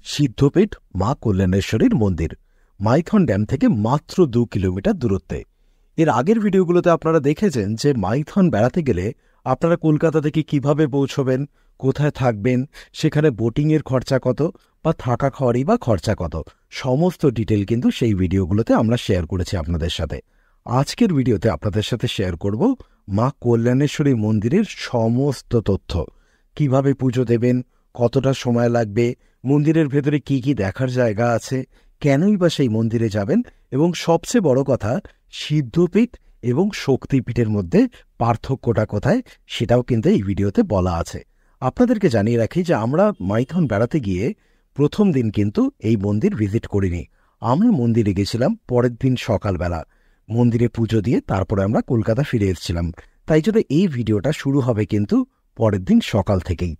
সিদ্ধপীঠ মা কল্যাণেশ্বরীর মন্দির মাইথন ড্যাম থেকে মাত্র 2 কিলোমিটার দূরত্বে। এর আগের ভিডিওগুলোতে আপনারা দেখেছেন যে মাইথন বেড়াতে গেলে আপনারা কলকাতা থেকে কিভাবে পৌঁছবেন, কোথায় থাকবেন, সেখানে বোটিংয়ের খরচা কত বা থাকা খাওয়ারই বা খরচা কত, সমস্ত ডিটেল কিন্তু সেই ভিডিওগুলোতে আমরা শেয়ার করেছি আপনাদের সাথে। আজকের ভিডিওতে আপনাদের সাথে শেয়ার করব মা কল্যাণেশ্বরী মন্দিরের সমস্ত তথ্য। কিভাবে পুজো দেবেন, কতটা সময় লাগবে, মন্দিরের ভেতরে কি কি দেখার জায়গা আছে, কেনই বা সেই মন্দিরে যাবেন, এবং সবচেয়ে বড় কথা সিদ্ধপীঠ এবং শক্তিপীঠের মধ্যে পার্থক্যটা কোথায় সেটাও কিন্তু এই ভিডিওতে বলা আছে। আপনাদেরকে জানিয়ে রাখি যে আমরা মাইথন বেড়াতে গিয়ে প্রথম দিন কিন্তু এই মন্দির ভিজিট করিনি। আমরা মন্দিরে গেছিলাম পরের দিন সকালবেলা, মন্দিরে পুজো দিয়ে তারপরে আমরা কলকাতা ফিরে এসেছিলাম। তাই জন্য এই ভিডিওটা শুরু হবে কিন্তু পরের দিন সকাল থেকেই।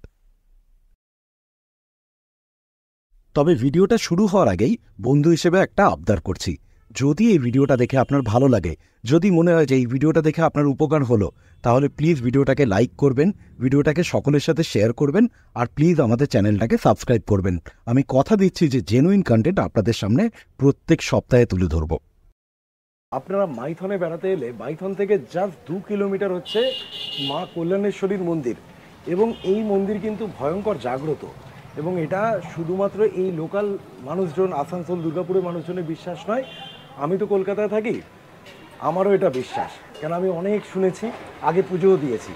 তবে ভিডিওটা শুরু হওয়ার আগেই বন্ধু হিসেবে একটা আবদার করছি, যদি এই ভিডিওটা দেখে আপনার ভালো লাগে, যদি মনে হয় যে এই ভিডিওটা দেখে আপনার উপকার হলো, তাহলে প্লিজ ভিডিওটাকে লাইক করবেন, ভিডিওটাকে সকলের সাথে শেয়ার করবেন, আর প্লিজ আমাদের চ্যানেলটাকে সাবস্ক্রাইব করবেন। আমি কথা দিচ্ছি যে জেনুইন কন্টেন্ট আপনাদের সামনে প্রত্যেক সপ্তাহে তুলে ধরব। আপনারা মাইথনে বেড়াতে এলে মাইথন থেকে জাস্ট 2 কিলোমিটার হচ্ছে মা কল্যাণেশ্বরীর মন্দির, এবং এই মন্দির কিন্তু ভয়ঙ্কর জাগ্রত, এবং এটা শুধুমাত্র এই লোকাল মানুষজন, আসানসোল দুর্গাপুরের মানুষজনের বিশ্বাস নয়। আমি তো কলকাতায় থাকি, আমারও এটা বিশ্বাস, কেন আমি অনেক শুনেছি, আগে পুজোও দিয়েছি।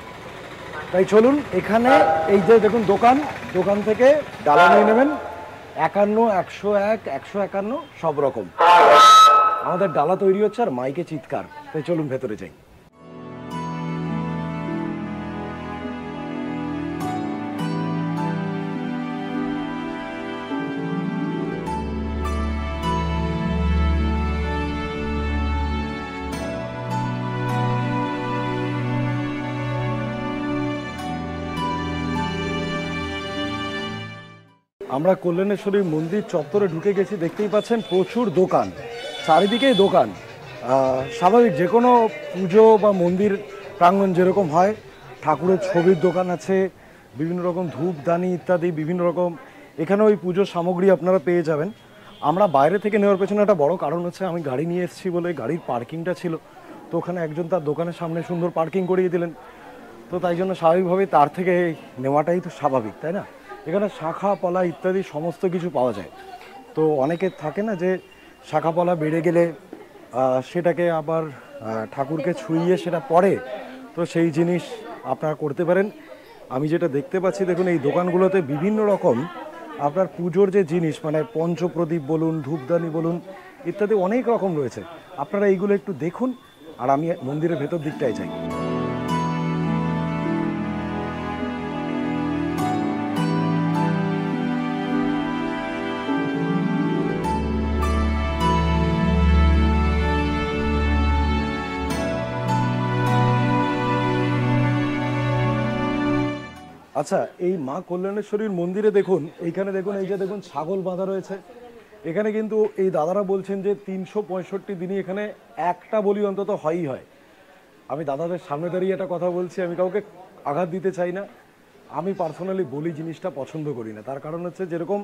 তাই চলুন, এখানে এই যে দেখুন দোকান থেকে ডালা নিয়ে নেবেন, 51, 101, 151 সব রকম আমাদের ডালা তৈরি হচ্ছে, আর মাইকে চিৎকার। তাই চলুন ভেতরে যাই। আমরা কল্যাণেশ্বরীর মন্দির চত্বরে ঢুকে গেছি, দেখতেই পাচ্ছেন প্রচুর দোকান, চারিদিকেই দোকান। স্বাভাবিক যে কোনো পুজো বা মন্দির প্রাঙ্গণ যেরকম হয়, ঠাকুরের ছবির দোকান আছে, বিভিন্ন রকম ধূপদানি ইত্যাদি বিভিন্ন রকম এখানে ওই পুজোর সামগ্রী আপনারা পেয়ে যাবেন। আমরা বাইরে থেকে নেওয়ার পেছনে একটা বড় কারণ হচ্ছে, আমি গাড়ি নিয়ে এসেছি বলে গাড়ির পার্কিংটা ছিল, তো ওখানে একজন তার দোকানের সামনে সুন্দর পার্কিং করিয়ে দিলেন, তো তাই জন্য স্বাভাবিকভাবেই তার থেকে নেওয়াটাই তো স্বাভাবিক, তাই না? এখানে শাখা পলা ইত্যাদি সমস্ত কিছু পাওয়া যায়। তো অনেকের থাকে না যে শাখা পলা বেড়ে গেলে সেটাকে আবার ঠাকুরকে ছুঁইয়ে সেটা পড়ে, তো সেই জিনিস আপনারা করতে পারেন। আমি যেটা দেখতে পাচ্ছি, দেখুন এই দোকানগুলোতে বিভিন্ন রকম আপনার পুজোর যে জিনিস, মানে পঞ্চপ্রদীপ বলুন, ধূপদানি বলুন ইত্যাদি অনেক রকম রয়েছে। আপনারা এইগুলো একটু দেখুন, আর আমি মন্দিরের ভেতর দিকটায় যাই। আচ্ছা, এই মা কল্যাণেশ্বরীর মন্দিরে দেখুন, এইখানে দেখুন, এই যে দেখুন ছাগল বাঁধা রয়েছে। এখানে কিন্তু এই দাদারা বলছেন যে 365 দিনই এখানে একটা বলি অন্তত হয়ই হয়। আমি দাদাদের সামনে দাঁড়িয়ে একটা কথা বলছি, আমি কাউকে আঘাত দিতে চাই না, আমি পার্সোনালি বলি জিনিসটা পছন্দ করি না। তার কারণ হচ্ছে, যেরকম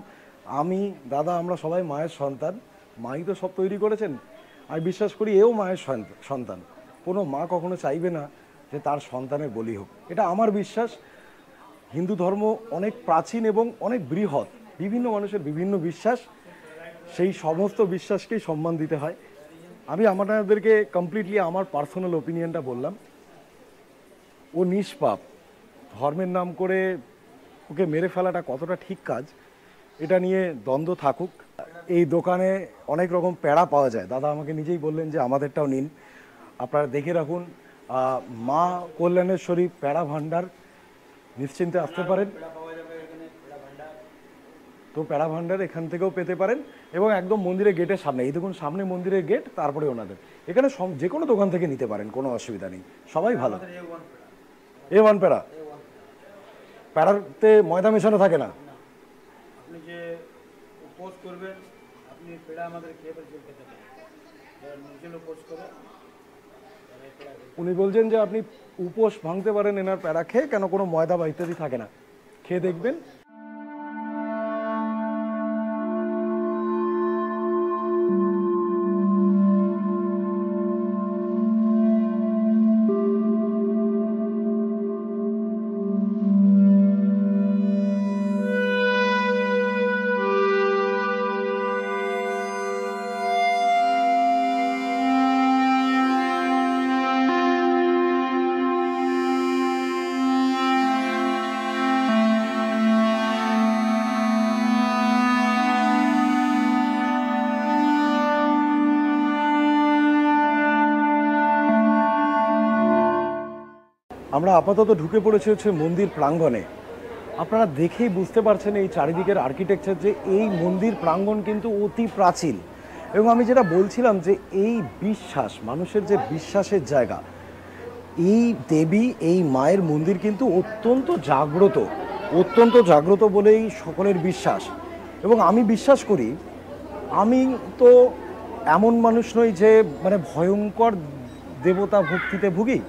আমি, দাদা, আমরা সবাই মায়ের সন্তান, মাই তো সব তৈরি করেছেন। আমি বিশ্বাস করি এও মায়ের সন্তান, কোনো মা কখনো চাইবে না যে তার সন্তানের বলি হোক, এটা আমার বিশ্বাস। হিন্দু ধর্ম অনেক প্রাচীন এবং অনেক বৃহৎ, বিভিন্ন মানুষের বিভিন্ন বিশ্বাস, সেই সমস্ত বিশ্বাসকেই সম্মান দিতে হয়। আমি আমাদেরকে কমপ্লিটলি আমার পার্সোনাল ওপিনিয়নটা বললাম। ও নিষ্পাপ, ধর্মের নাম করে ওকে মেরে ফেলাটা কতটা ঠিক কাজ, এটা নিয়ে দ্বন্দ্ব থাকুক। এই দোকানে অনেক রকম প্যাড়া পাওয়া যায়, দাদা আমাকে নিজেই বললেন যে আমাদেরটাও নিন, আপনারা দেখে রাখুন। মা কল্যাণেশ্বরী প্যাড়া ভাণ্ডার, নিশ্চিন্তে আসতে পারেন। তো প্যাড়া ভাণ্ডার এখান থেকেও পেতে পারেন, এবং একদম মন্দিরের গেটের সামনে, এই দেখুন সামনে মন্দিরের গেট, তারপরে ওনাদের এখানে যে কোনো দোকান থেকে নিতে পারেন, কোনো অসুবিধা নেই, সবাই ভালো। A1 প্যাড়া, প্যাড়াতে ময়দা মেশানো থাকে না। আপনি যে উপোস করবেন, আপনি পেড়া আমাদের খেয়ে খেতে পারেন, নিজের উপোস করে। উনি বলছেন যে আপনি উপোস ভাঙতে পারেন এনার প্যাড়া খেয়ে, কেন কোনো ময়দা বা ইত্যাদি থাকে না, খেয়ে দেখবেন। আমরা আপাতত ঢুকে পড়েছি হচ্ছে মন্দির প্রাঙ্গণে। আপনারা দেখেই বুঝতে পারছেন এই চারিদিকের আর্কিটেকচার যে এই মন্দির প্রাঙ্গণ কিন্তু অতি প্রাচীন। এবং আমি যেটা বলছিলাম যে এই বিশ্বাস, মানুষের যে বিশ্বাসের জায়গা, এই দেবী, এই মায়ের মন্দির কিন্তু অত্যন্ত জাগ্রত বলেই সকলের বিশ্বাস। এবং আমি বিশ্বাস করি, আমি তো এমন মানুষ নই যে মানে ভয়ঙ্কর দেবতা ভক্তিতে ভুগি,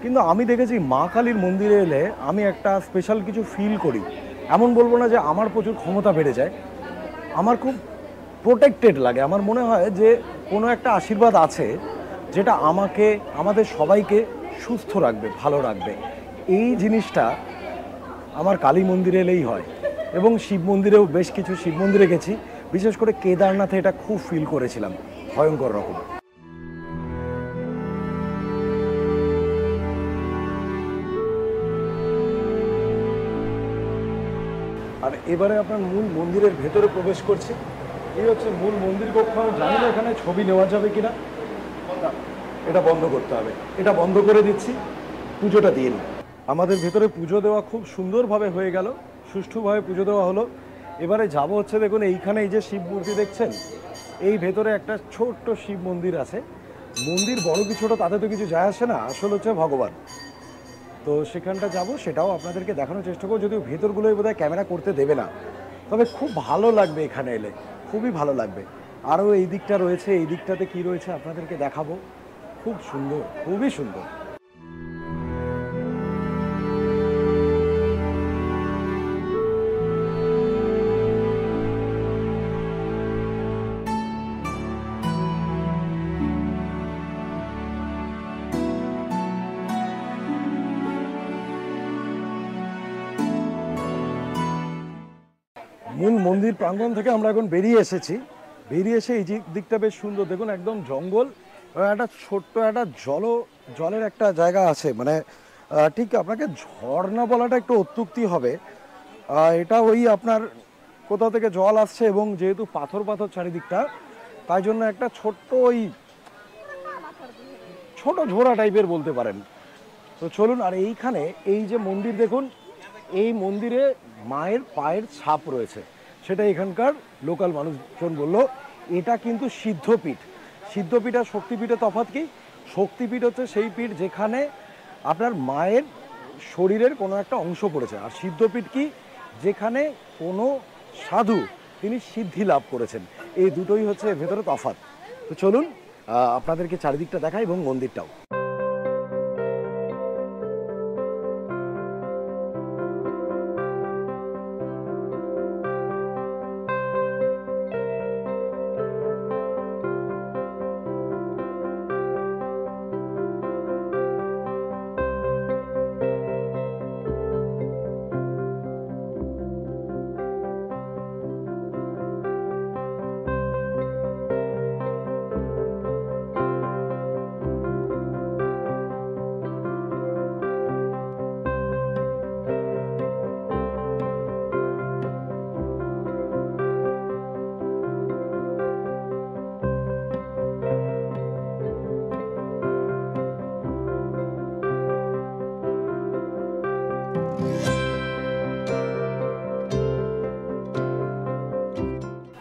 কিন্তু আমি দেখেছি মা কালীর মন্দিরে এলে আমি একটা স্পেশাল কিছু ফিল করি। এমন বলবো না যে আমার প্রচুর ক্ষমতা বেড়ে যায়, আমার খুব প্রোটেক্টেড লাগে। আমার মনে হয় যে কোনো একটা আশীর্বাদ আছে যেটা আমাকে, আমাদের সবাইকে সুস্থ রাখবে, ভালো রাখবে। এই জিনিসটা আমার কালী মন্দিরে এলেই হয়। এবং শিব মন্দিরেও, বেশ কিছু শিব মন্দিরে গেছি, বিশেষ করে কেদারনাথে এটা খুব ফিল করেছিলাম, ভয়ঙ্কর রকম। আর এবারে আপনার মূল মন্দিরের ভেতরে প্রবেশ করছি। এই হচ্ছে মূল মন্দির কক্ষ। আমি জানি না এখানে ছবি নেওয়া যাবে কিনা, এটা বন্ধ করতে হবে। এটা বন্ধ করে দিচ্ছি, পুজোটা দিয়ে নিই। আমাদের ভেতরে পুজো দেওয়া খুব সুন্দরভাবে হয়ে গেল, সুষ্ঠুভাবে পুজো দেওয়া হলো। এবারে যাব হচ্ছে, দেখুন এইখানে এই যে শিব মূর্তি দেখছেন, এই ভেতরে একটা ছোট্ট শিব মন্দির আছে। মন্দির বড় কি ছোট তাতে তো কিছু যায় আসে না, আসল হচ্ছে ভগবান। তো সেখানটা যাব, সেটাও আপনাদেরকে দেখানোর চেষ্টা করবো, যদিও ভেতরগুলোই বোধহয় ক্যামেরা করতে দেবে না। তবে খুব ভালো লাগবে এখানে এলে, খুবই ভালো লাগবে। আরও এই দিকটা রয়েছে, এই দিকটাতে কি রয়েছে আপনাদেরকে দেখাবো। খুব সুন্দর, খুবই সুন্দর। মূল মন্দির প্রাঙ্গণ থেকে আমরা এখন বেরিয়ে এসেছি। বেরিয়ে এসে এই দিকটা বেশ সুন্দর, দেখুন একদম জঙ্গল, একটা ছোট্ট একটা জলের একটা জায়গা আছে। মানে ঠিক আপনাকে ঝর্ণা বলাটা একটু অত্যুক্তি হবে। এটা ওই আপনার কোথাও থেকে জল আসছে, এবং যেহেতু পাথর চারিদিকটা, তাই জন্য একটা ছোট্ট ওই ছোট ঝোড়া টাইপের বলতে পারেন। তো চলুন। আর এইখানে এই যে মন্দির দেখুন, এই মন্দিরে মায়ের পায়ের ছাপ রয়েছে, সেটা এখানকার লোকাল মানুষজন বলল। এটা কিন্তু সিদ্ধপীঠ। সিদ্ধপীঠ আর শক্তিপীঠের তফাৎ কি? শক্তিপীঠ হচ্ছে সেই পীঠ যেখানে আপনার মায়ের শরীরের কোনো একটা অংশ পড়েছে, আর সিদ্ধপীঠ কি? যেখানে কোনো সাধু তিনি সিদ্ধি লাভ করেছেন। এই দুটোই হচ্ছে ভেতরে তফাৎ। তো চলুন আপনাদেরকে চারিদিকটা দেখাই, এবং মন্দিরটাও।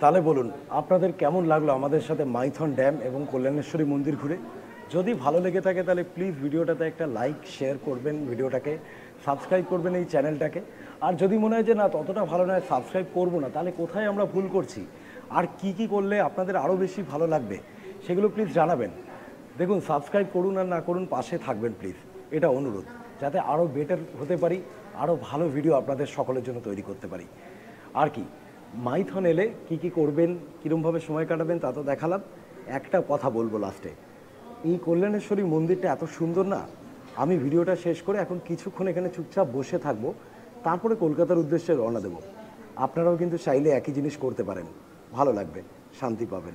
তাহলে বলুন আপনাদের কেমন লাগলো আমাদের সাথে মাইথন ড্যাম এবং কল্যাণেশ্বরী মন্দির ঘুরে। যদি ভালো লেগে থাকে তাহলে প্লিজ ভিডিওটাতে একটা লাইক, শেয়ার করবেন, ভিডিওটাকে সাবস্ক্রাইব করবেন এই চ্যানেলটাকে। আর যদি মনে হয় যে না ততটা ভালো নয়, সাবস্ক্রাইব করবো না, তাহলে কোথায় আমরা ভুল করছি, আর কি কি করলে আপনাদের আরও বেশি ভালো লাগবে, সেগুলো প্লিজ জানাবেন। দেখুন, সাবস্ক্রাইব করুন আর না করুন, পাশে থাকবেন প্লিজ, এটা অনুরোধ, যাতে আরও বেটার হতে পারি, আরও ভালো ভিডিও আপনাদের সকলের জন্য তৈরি করতে পারি। আর কি, মাইথন এলে কি কি করবেন, কীরমভাবে সময় কাটাবেন তা তো দেখালাম। একটা কথা বলবো লাস্টে, এই কল্যাণেশ্বরী মন্দিরটা এত সুন্দর না, আমি ভিডিওটা শেষ করে এখন কিছুক্ষণ এখানে চুপচাপ বসে থাকবো, তারপরে কলকাতার উদ্দেশ্যে রওনা দেব। আপনারাও কিন্তু চাইলে একই জিনিস করতে পারেন, ভালো লাগবে, শান্তি পাবেন।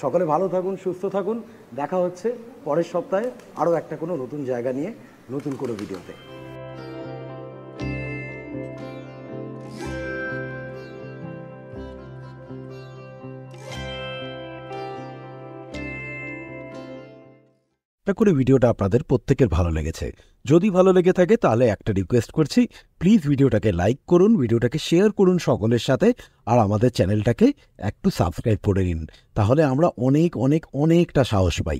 সকলে ভালো থাকুন, সুস্থ থাকুন। দেখা হচ্ছে পরের সপ্তাহে আরও একটা কোনো নতুন জায়গা নিয়ে, নতুন কোনো ভিডিওতে। আশা করি ভিডিওটা আপনাদের প্রত্যেকের ভালো লেগেছে। যদি ভালো লেগে থাকে তাহলে একটা রিকোয়েস্ট করছি, প্লিজ ভিডিওটাকে লাইক করুন, ভিডিওটাকে শেয়ার করুন সকলের সাথে, আর আমাদের চ্যানেলটাকে একটু সাবস্ক্রাইব করে নিন। তাহলে আমরা অনেকটা সাহস পাই।